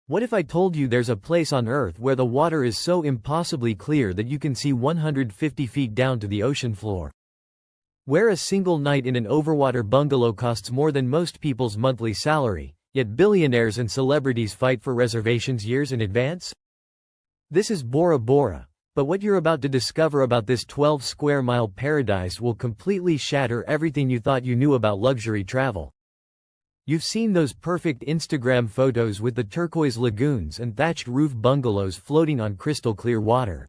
What if I told you there's a place on Earth where the water is so impossibly clear that you can see 150 feet down to the ocean floor? Where a single night in an overwater bungalow costs more than most people's monthly salary, yet billionaires and celebrities fight for reservations years in advance? This is Bora Bora, but what you're about to discover about this 12-square-mile paradise will completely shatter everything you thought you knew about luxury travel. You've seen those perfect Instagram photos with the turquoise lagoons and thatched roof bungalows floating on crystal-clear water.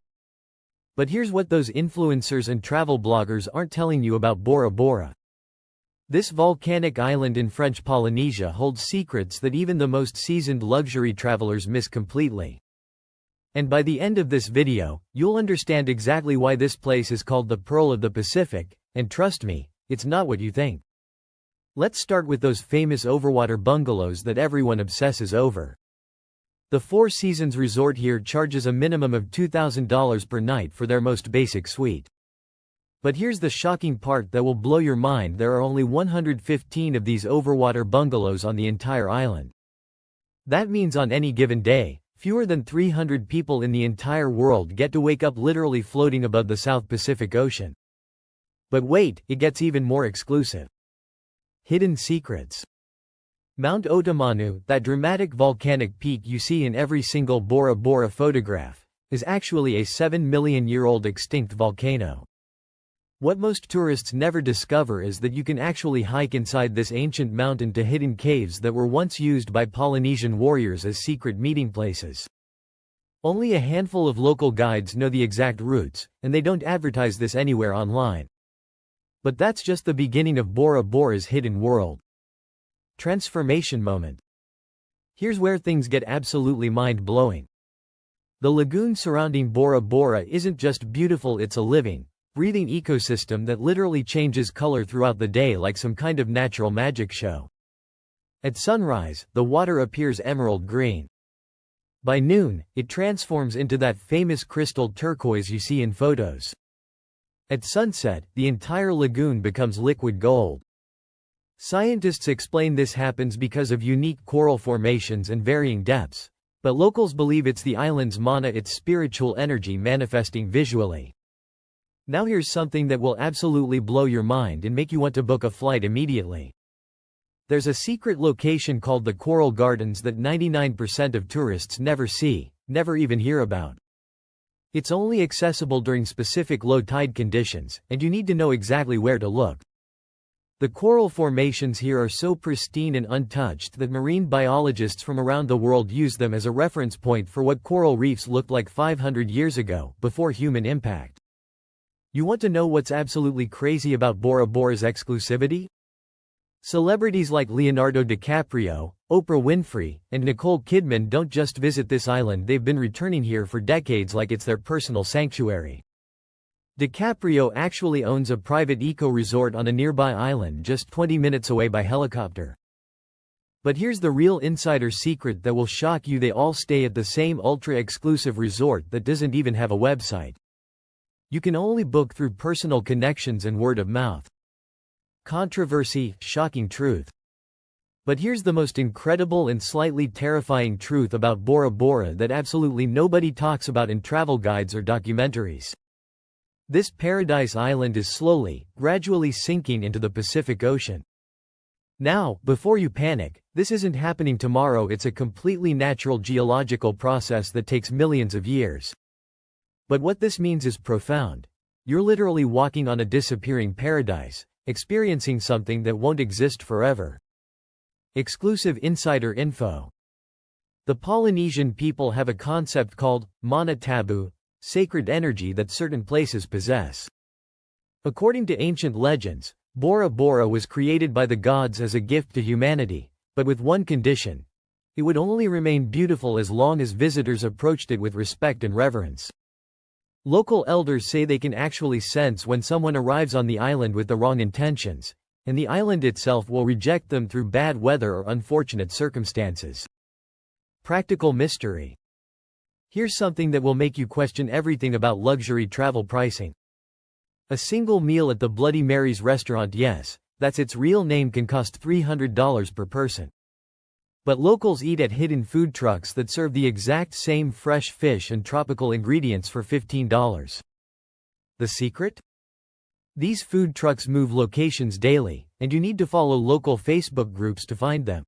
But here's what those influencers and travel bloggers aren't telling you about Bora Bora. This volcanic island in French Polynesia holds secrets that even the most seasoned luxury travelers miss completely. And by the end of this video, you'll understand exactly why this place is called the Pearl of the Pacific, and trust me, it's not what you think. Let's start with those famous overwater bungalows that everyone obsesses over. The Four Seasons Resort here charges a minimum of $2,000 per night for their most basic suite. But here's the shocking part that will blow your mind: there are only 115 of these overwater bungalows on the entire island. That means on any given day, fewer than 300 people in the entire world get to wake up literally floating above the South Pacific Ocean. But wait, it gets even more exclusive. Hidden secrets. Mount Otomanu, that dramatic volcanic peak you see in every single Bora Bora photograph, is actually a 7-million-year-old extinct volcano. What most tourists never discover is that you can actually hike inside this ancient mountain to hidden caves that were once used by Polynesian warriors as secret meeting places. Only a handful of local guides know the exact routes, and they don't advertise this anywhere online. But that's just the beginning of Bora Bora's hidden world. Transformation moment. Here's where things get absolutely mind-blowing. The lagoon surrounding Bora Bora isn't just beautiful, it's a living, breathing ecosystem that literally changes color throughout the day like some kind of natural magic show. At sunrise, the water appears emerald green. By noon, it transforms into that famous crystal turquoise you see in photos. At sunset, the entire lagoon becomes liquid gold. Scientists explain this happens because of unique coral formations and varying depths, but locals believe it's the island's mana, its spiritual energy manifesting visually. Now here's something that will absolutely blow your mind and make you want to book a flight immediately. There's a secret location called the Coral Gardens that 99% of tourists never see, never even hear about. It's only accessible during specific low-tide conditions, and you need to know exactly where to look. The coral formations here are so pristine and untouched that marine biologists from around the world use them as a reference point for what coral reefs looked like 500 years ago, before human impact. You want to know what's absolutely crazy about Bora Bora's exclusivity? Celebrities like Leonardo DiCaprio, Oprah Winfrey, and Nicole Kidman don't just visit this island, they've been returning here for decades like it's their personal sanctuary. DiCaprio actually owns a private eco-resort on a nearby island just 20 minutes away by helicopter. But here's the real insider secret that will shock you: they all stay at the same ultra-exclusive resort that doesn't even have a website. You can only book through personal connections and word of mouth. Controversy, shocking truth. But here's the most incredible and slightly terrifying truth about Bora Bora that absolutely nobody talks about in travel guides or documentaries. This paradise island is slowly, gradually sinking into the Pacific Ocean. Now, before you panic, this isn't happening tomorrow, it's a completely natural geological process that takes millions of years. But what this means is profound. You're literally walking on a disappearing paradise, experiencing something that won't exist forever. Exclusive insider info. The Polynesian people have a concept called mana tabu, sacred energy that certain places possess. According to ancient legends, Bora Bora was created by the gods as a gift to humanity, but with one condition: it would only remain beautiful as long as visitors approached it with respect and reverence. Local elders say they can actually sense when someone arrives on the island with the wrong intentions, and the island itself will reject them through bad weather or unfortunate circumstances. Practical mystery. Here's something that will make you question everything about luxury travel pricing. A single meal at the Bloody Mary's restaurant, yes, that's its real name, can cost $300 per person. But locals eat at hidden food trucks that serve the exact same fresh fish and tropical ingredients for $15. The secret? These food trucks move locations daily, and you need to follow local Facebook groups to find them.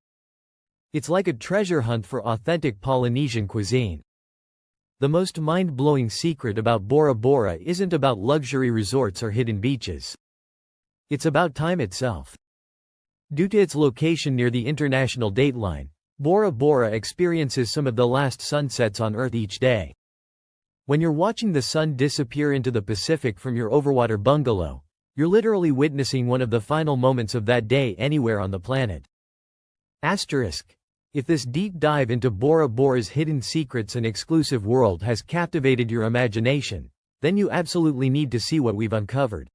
It's like a treasure hunt for authentic Polynesian cuisine. The most mind-blowing secret about Bora Bora isn't about luxury resorts or hidden beaches. It's about time itself. Due to its location near the international dateline, Bora Bora experiences some of the last sunsets on Earth each day. When you're watching the sun disappear into the Pacific from your overwater bungalow, you're literally witnessing one of the final moments of that day anywhere on the planet. Asterisk. If this deep dive into Bora Bora's hidden secrets and exclusive world has captivated your imagination, then you absolutely need to see what we've uncovered.